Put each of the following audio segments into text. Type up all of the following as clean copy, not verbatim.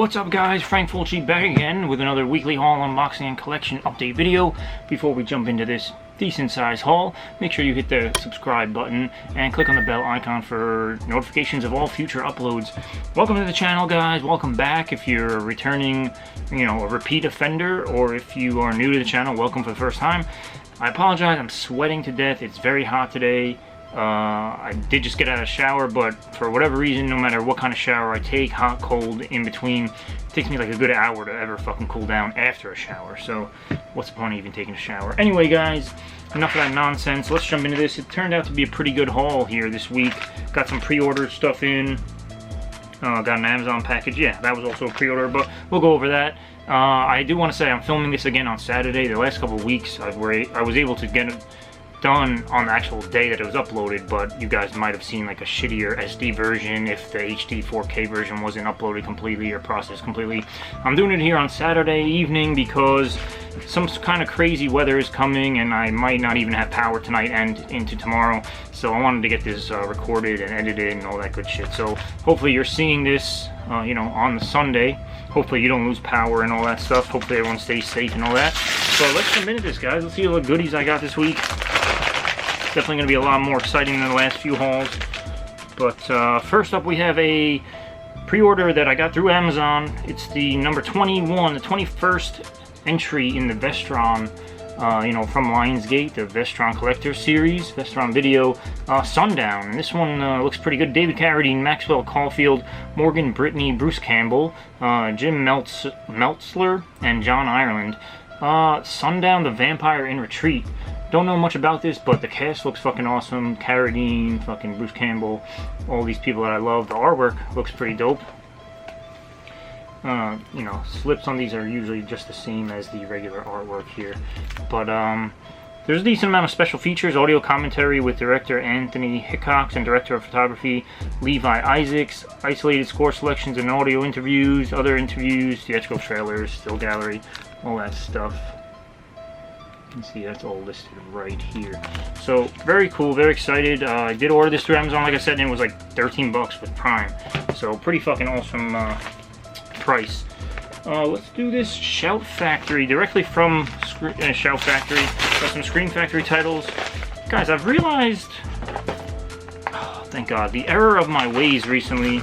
What's up guys, Frank Fulci back again with another weekly haul unboxing and collection update video. Before we jump into this decent size haul, make sure you hit the subscribe button and click on the bell icon for notifications of all future uploads. Welcome to the channel guys, welcome back. If you're a returning, a repeat offender, or if you are new to the channel, welcome for the first time. I apologize, I'm sweating to death, it's very hot today. I did just get out of the shower, but for whatever reason, no matter what kind of shower I take, hot, cold, in between, it takes me like a good hour to ever fucking cool down after a shower. So what's the point of even taking a shower? Anyway guys, enough of that nonsense. Let's jump into this. It turned out to be a pretty good haul here this week. Got some pre-ordered stuff in. Got an Amazon package. Yeah, that was also a pre-order, but we'll go over that. I do want to say I'm filming this again on Saturday. The last couple of weeks I was able to get it done on the actual day that it was uploaded, but you guys might have seen like a shittier SD version if the HD 4K version wasn't uploaded completely or processed completely. I'm doing it here on Saturday evening because some kind of crazy weather is coming and I might not even have power tonight and into tomorrow, so I wanted to get this recorded and edited and all that good shit. So hopefully you're seeing this on the Sunday. Hopefully you don't lose power and all that stuff. Hopefully everyone stays safe and all that. So let's jump into this guys. Let's see what goodies I got this week. Definitely going to be a lot more exciting than the last few hauls. But first up we have a pre-order that I got through Amazon. It's the number 21, the 21st entry in the Vestron, from Lionsgate, the Vestron Collector Series, Vestron Video, Sundown. And this one looks pretty good. David Carradine, Maxwell Caulfield, Morgan Brittany, Bruce Campbell, Jim Meltzler, and John Ireland. Sundown, the Vampire in Retreat. Don't know much about this, but the cast looks fucking awesome. Carradine, fucking Bruce Campbell, all these people that I love. The artwork looks pretty dope. Slips on these are usually just the same as the regular artwork here. But there's a decent amount of special features. Audio commentary with director Anthony Hickox and director of photography Levi Isaacs. Isolated score selections and audio interviews, other interviews, theatrical trailers, still gallery, all that stuff. You can see that's all listed right here. So very cool, very excited. I did order this through Amazon, like I said, and it was like 13 bucks with Prime. So pretty fucking awesome price. Let's do this. Shout Factory, directly from Shout Factory. Got some Scream Factory titles. Guys, I've realized, oh, thank God, the error of my ways recently.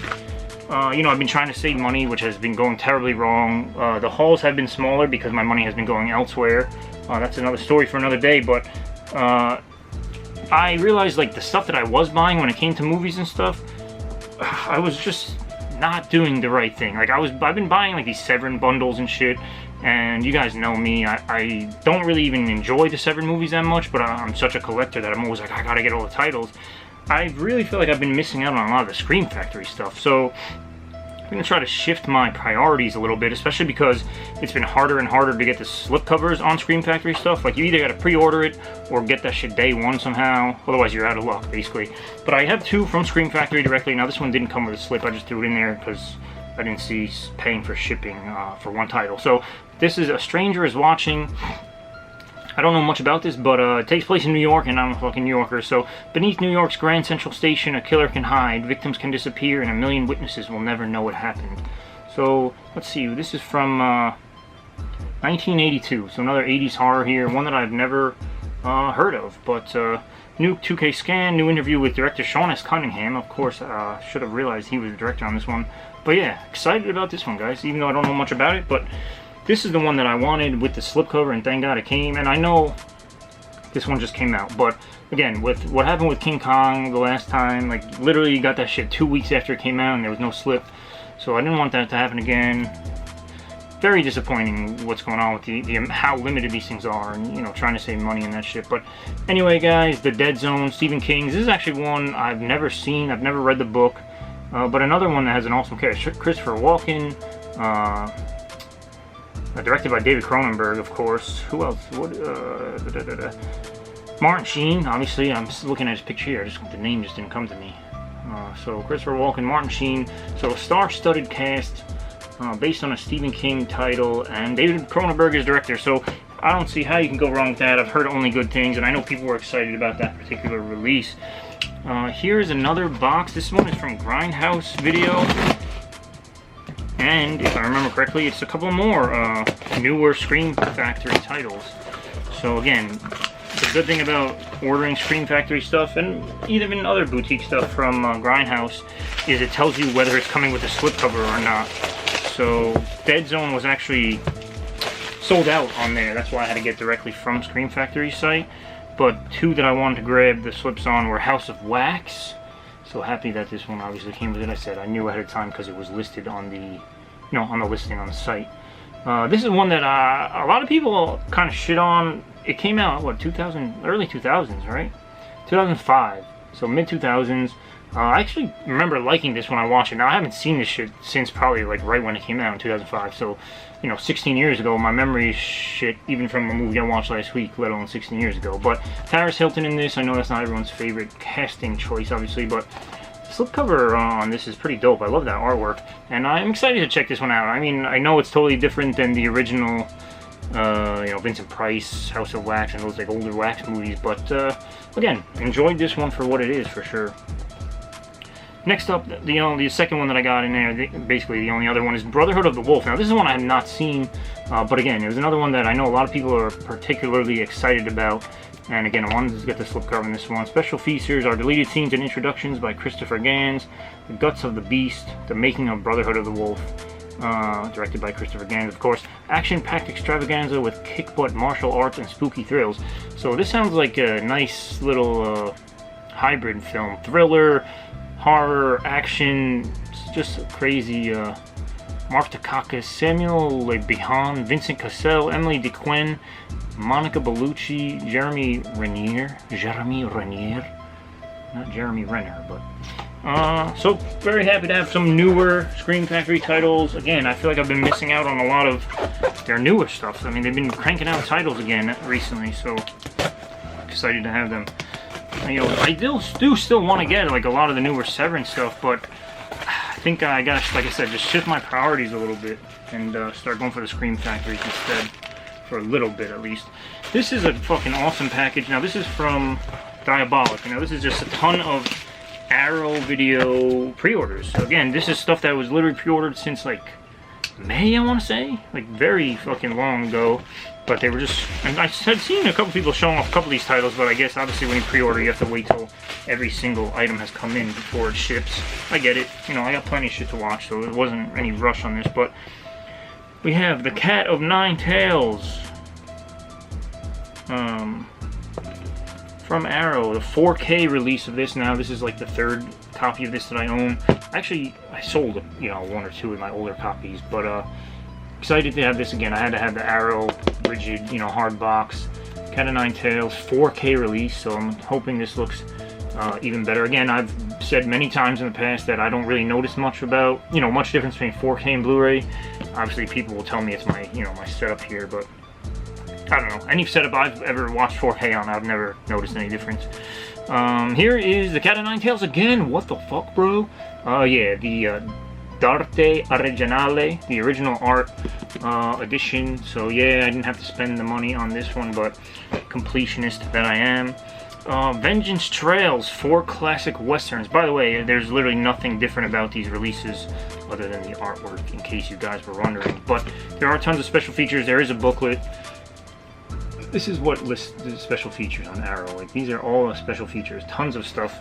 I've been trying to save money, which has been going terribly wrong. The hauls have been smaller because my money has been going elsewhere. That's another story for another day, but I realized like the stuff that I was buying when it came to movies and stuff, I was just not doing the right thing. Like I've been buying like these Severin bundles and shit, and you guys know me, I don't really even enjoy the Severin movies that much, but I'm such a collector that I'm always like, I gotta get all the titles. I really feel like I've been missing out on a lot of the Scream Factory stuff, so I'm going to try to shift my priorities a little bit, especially because it's been harder and harder to get the slipcovers on Scream Factory stuff. Like, you either got to pre-order it or get that shit day one somehow, otherwise you're out of luck, basically. But I have two from Scream Factory directly. Now, this one didn't come with a slip, I just threw it in there because I didn't see paying for shipping for one title. So, this is A Stranger Is Watching. I don't know much about this, but it takes place in New York, and I'm a fucking New Yorker. So, beneath New York's Grand Central Station, a killer can hide, victims can disappear, and a million witnesses will never know what happened. So, let's see, this is from 1982, so another 80s horror here, one that I've never heard of. But new 2K scan, new interview with director Sean S. Cunningham. Of course, should have realized he was the director on this one. But yeah, excited about this one, guys, even though I don't know much about it, but this is the one that I wanted with the slipcover, and thank God it came. And I know this one just came out, but again, with what happened with King Kong the last time, like literally got that shit 2 weeks after it came out and there was no slip. So I didn't want that to happen again. Very disappointing what's going on with how limited these things are, and trying to save money and that shit. But anyway guys, The Dead Zone, Stephen King's. This is actually one I've never seen, I've never read the book, but another one that has an awesome cast. Christopher Walken, directed by David Cronenberg, of course. Who else? Martin Sheen, obviously. I'm looking at his picture here. The name just didn't come to me. So Christopher Walken, Martin Sheen. So a star-studded cast based on a Stephen King title, and David Cronenberg is director. So I don't see how you can go wrong with that. I've heard only good things, and I know people were excited about that particular release. Here's another box. This one is from Grindhouse Video. And if I remember correctly, it's a couple more newer Scream Factory titles. So again, the good thing about ordering Scream Factory stuff, and even other boutique stuff from Grindhouse, is it tells you whether it's coming with a slipcover or not. So Dead Zone was actually sold out on there. That's why I had to get directly from Scream Factory's site. But two that I wanted to grab the slips on were House of Wax. So happy that this one obviously came with it. I said I knew ahead of time because it was listed on the, on the listing on the site. This is one that a lot of people kind of shit on. It came out, what, early 2000s, right? 2005, so mid-2000s. I actually remember liking this when I watched it. Now, I haven't seen this shit since probably, like, right when it came out in 2005. So, 16 years ago, my memory is shit, even from a movie I watched last week, let alone 16 years ago. But Paris Hilton in this, I know that's not everyone's favorite casting choice, obviously, but the slipcover on this is pretty dope. I love that artwork, and I'm excited to check this one out. I mean, I know it's totally different than the original, Vincent Price, House of Wax, and those, like, older Wax movies, but, again, enjoyed this one for what it is, for sure. Next up, the second one that I got in there, basically the only other one, is Brotherhood of the Wolf. Now, this is one I have not seen, but again, it was another one that I know a lot of people are particularly excited about. And again, I wanted to get the slipcover in this one. Special features are deleted scenes and introductions by Christopher Gans, The Guts of the Beast, The Making of Brotherhood of the Wolf, directed by Christopher Gans, of course. Action-packed extravaganza with kick-butt martial arts and spooky thrills. So this sounds like a nice little hybrid film. Thriller, horror, action, just crazy. Mark Dacascos, Samuel Le Bihan, Vincent Cassel, Emily DeQuinn, Monica Bellucci, Jeremy Renner, not Jeremy Renner, but so very happy to have some newer Scream Factory titles. Again, I feel like I've been missing out on a lot of their newer stuff. I mean, they've been cranking out titles again recently, so excited to have them. I do still want to get, like, a lot of the newer Severance stuff, but I think I gotta, like I said, just shift my priorities a little bit and start going for the Scream Factories instead, for a little bit at least. This is a fucking awesome package. Now, this is from Diabolic. This is just a ton of Arrow video pre-orders. So again, this is stuff that was literally pre-ordered since, like, May, I want to say, like, very fucking long ago. But they were just, and I had seen a couple people showing off a couple of these titles, but I guess obviously when you pre-order, you have to wait till every single item has come in before it ships. I get it. I got plenty of shit to watch, so it wasn't any rush on this. But we have The Cat of Nine Tails from Arrow, the 4K release of this. Now, this is like the third copy of this that I own. Actually, I sold, one or two of my older copies, but excited to have this again. I had to have the Arrow rigid, hard box, Cat of Nine Tails, 4K release, so I'm hoping this looks even better. Again, I've said many times in the past that I don't really notice much about, much difference between 4K and Blu-ray. Obviously, people will tell me it's my, my setup here, but I don't know. Any setup I've ever watched 4K on, I've never noticed any difference. Here is the Cat of Nine Tails again. What the fuck, bro? Yeah, the D'arte Originale, the original art edition. So yeah, I didn't have to spend the money on this one, but completionist that I am. Vengeance Trails, 4 classic westerns. By the way, there's literally nothing different about these releases other than the artwork, in case you guys were wondering. But there are tons of special features. There is a booklet. This is what lists the special features on Arrow. Like, these are all the special features. Tons of stuff.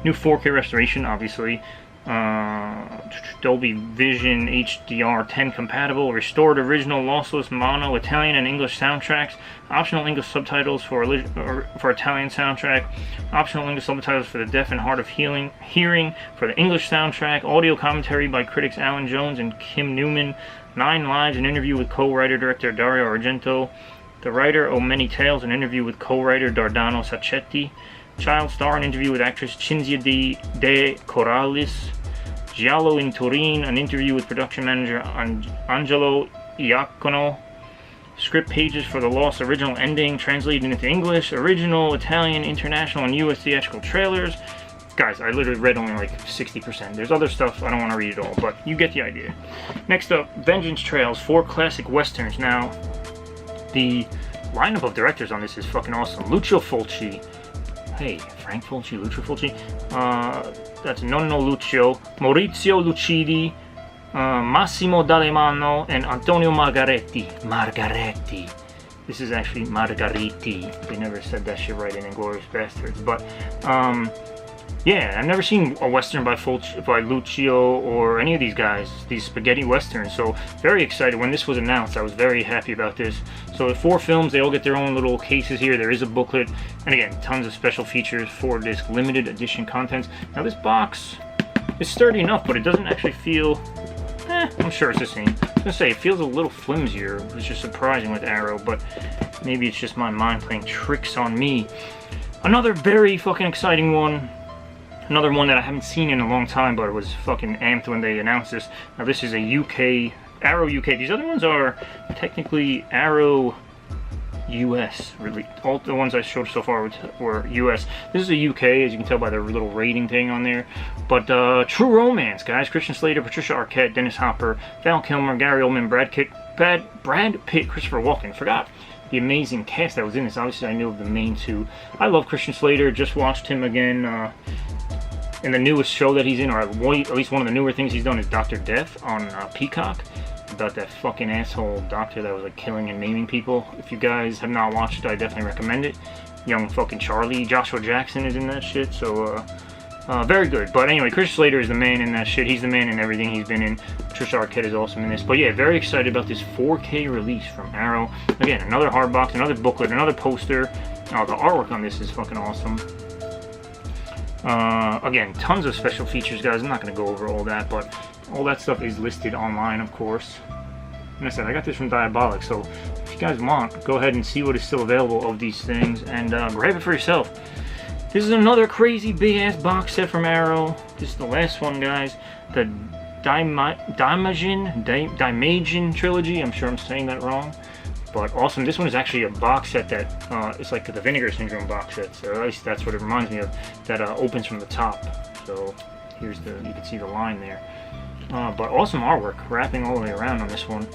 New 4K restoration, obviously. Dolby Vision HDR 10 compatible, restored original lossless mono Italian and English soundtracks, optional English subtitles for Italian soundtrack, optional English subtitles for the deaf and hard of hearing for the English soundtrack, audio commentary by critics Alan Jones and Kim Newman, 9 lives, an interview with co-writer-director Dario Argento, the writer O Many Tales, an interview with co-writer Dardano Sacchetti, Child Star, an interview with actress Cinzia De Corrales, Giallo in Turin, an interview with production manager Angelo Iacono, script pages for The Lost original ending translated into English, original Italian, international, and US theatrical trailers. Guys, I literally read only like 60%. There's other stuff, I don't want to read it all, but you get the idea. Next up, Vengeance Trails, 4 classic westerns. Now, the lineup of directors on this is fucking awesome. Lucio Fulci. Hey, Frank Fulci, Lucio Fulci. That's Nonno Lucio, Maurizio Lucidi, Massimo D'Alemanno and Antonio Margaretti. This is actually Margariti. They never said that shit right in Inglourious Bastards. But, yeah, I've never seen a Western by Lucio or any of these guys, these spaghetti Westerns. So, very excited. When this was announced, I was very happy about this. So, 4 films, they all get their own little cases here. There is a booklet. And again, tons of special features, 4-disc limited edition contents. Now, this box is sturdy enough, but it doesn't actually feel... I'm sure it's the same. I was gonna say, it feels a little flimsier, which is surprising with Arrow, but maybe it's just my mind playing tricks on me. Another very fucking exciting one. Another one that I haven't seen in a long time, but I was fucking amped when they announced this. Now this is a UK, Arrow UK. These other ones are technically Arrow US, really. All the ones I showed so far were US. This is a UK, as you can tell by the little rating thing on there. But True Romance, guys. Christian Slater, Patricia Arquette, Dennis Hopper, Val Kilmer, Gary Oldman, Brad Pitt, Christopher Walken. Forgot the amazing cast that was in this. Obviously, I knew of the main 2. I love Christian Slater. Just watched him again in the newest show that he's in, or at least one of the newer things he's done is Dr. Death on Peacock. About that fucking asshole doctor that was like killing and maiming people. If you guys have not watched it, I definitely recommend it. Young fucking Charlie. Joshua Jackson is in that shit, so very good. But anyway, Chris Slater is the man in that shit. He's the man in everything he's been in. Patricia Arquette is awesome in this. But yeah, very excited about this 4K release from Arrow. Again, another hard box, another booklet, another poster. Oh, the artwork on this is fucking awesome. Again, tons of special features, guys. I'm not going to go over all that, but all that stuff is listed online, of course. And I said, I got this from Diabolic, so if you guys want, go ahead and see what is still available of these things, and grab it for yourself. This is another crazy big-ass box set from Arrow. This is the last one, guys. The Daimagen trilogy. I'm sure I'm saying that wrong. But awesome. This one is actually a box set that it's like the Vinegar Syndrome box set, so at least that's what it reminds me of. That opens from the top. So here's you can see the line there. But awesome artwork, wrapping all the way around on this one.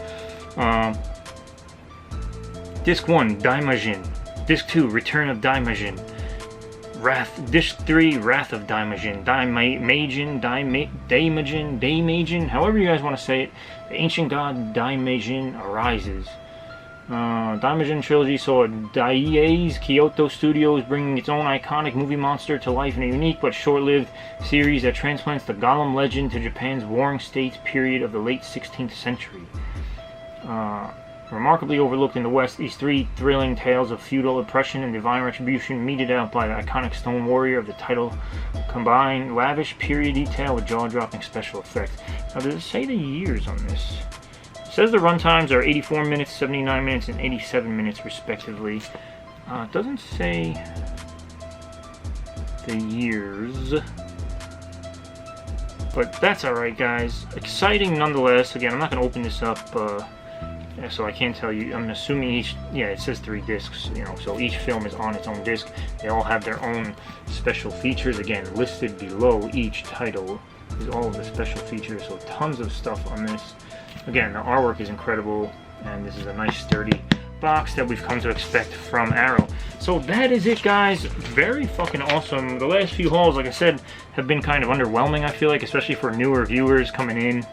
Disc 1, Daimagen. Disc 2, Return of Daimagen. Disc 3, Wrath of Daimagen. Daimagen, however you guys want to say it. The ancient god Daimagen arises. Daimagen trilogy saw Daiei's Kyoto Studios bringing its own iconic movie monster to life in a unique but short-lived series that transplants the Gollum legend to Japan's Warring States period of the late 16th century. Remarkably overlooked in the West, these 3 thrilling tales of feudal oppression and divine retribution meted out by the iconic stone warrior of the title combine lavish period detail with jaw-dropping special effects. Now, does it say the years on this? It says the runtimes are 84 minutes, 79 minutes, and 87 minutes, respectively. It doesn't say the years. But that's alright, guys. Exciting nonetheless. Again, I'm not going to open this up, so I can't tell you. I'm assuming it says 3 discs, so each film is on its own disc. They all have their own special features. Again, listed below each title is all of the special features, so tons of stuff on this. Again, the artwork is incredible, and this is a nice sturdy box that we've come to expect from Arrow. So that is it, guys. Very fucking awesome. The last few hauls, like I said, have been kind of underwhelming, I feel like, especially for newer viewers coming in.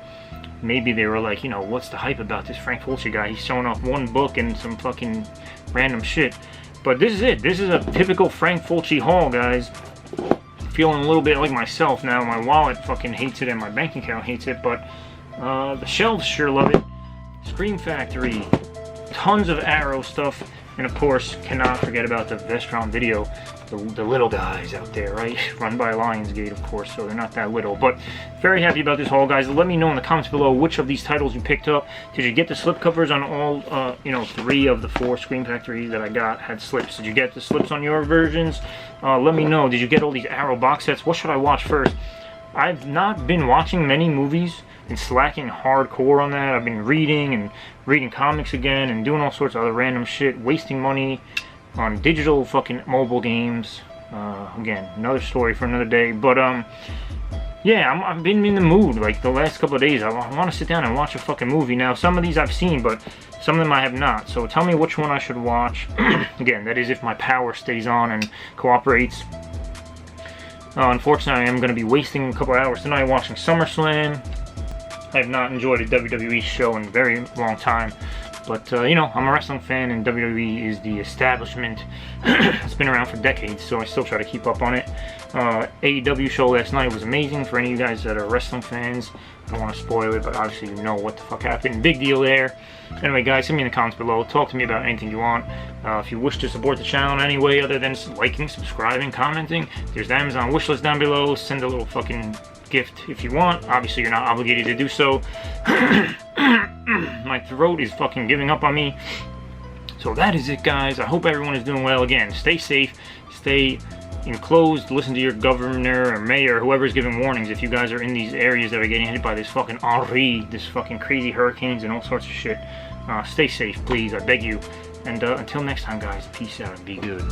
Maybe they were like, what's the hype about this Frank Fulci guy? He's showing off one book and some fucking random shit. But this is it. This is a typical Frank Fulci haul, guys. Feeling a little bit like myself now. My wallet fucking hates it and my bank account hates it, but the shelves sure love it. Scream Factory. Tons of Arrow stuff. And of course, cannot forget about the Vestron video. The little guys out there, right? Run by Lionsgate, of course, so they're not that little. But very happy about this haul, guys. Let me know in the comments below which of these titles you picked up. Did you get the slipcovers on all, 3 of the 4 Scream Factories that I got had slips? Did you get the slips on your versions? Let me know. Did you get all these Arrow box sets? What should I watch first? I've not been watching many movies and slacking hardcore on that. I've been reading comics again and doing all sorts of other random shit, wasting money on digital fucking mobile games. Again, another story for another day. But yeah, I've been in the mood like the last couple of days. I want to sit down and watch a fucking movie. Now, some of these I've seen, but some of them I have not. So tell me which one I should watch. Again, that is if my power stays on and cooperates. Unfortunately, I am going to be wasting a couple hours tonight watching SummerSlam. I have not enjoyed a WWE show in a very long time. But, you know, I'm a wrestling fan, and WWE is the establishment. It's been around for decades, so I still try to keep up on it. AEW show last night was amazing. For any of you guys that are wrestling fans, I don't want to spoil it, but obviously you know what the fuck happened. Big deal there. Anyway, guys, send me in the comments below. Talk to me about anything you want. If you wish to support the channel in any way other than liking, subscribing, commenting, there's the Amazon wish list down below. Send a little fucking gift if you want. Obviously, you're not obligated to do so. My throat is fucking giving up on me. So that is it, guys. I hope everyone is doing well. Again, stay safe, stay enclosed, listen to your governor or mayor or whoever's giving warnings if you guys are in these areas that are getting hit by this fucking Henri, this fucking crazy hurricanes and all sorts of shit. Stay safe, please, I beg you. And until next time, guys, peace out and be good.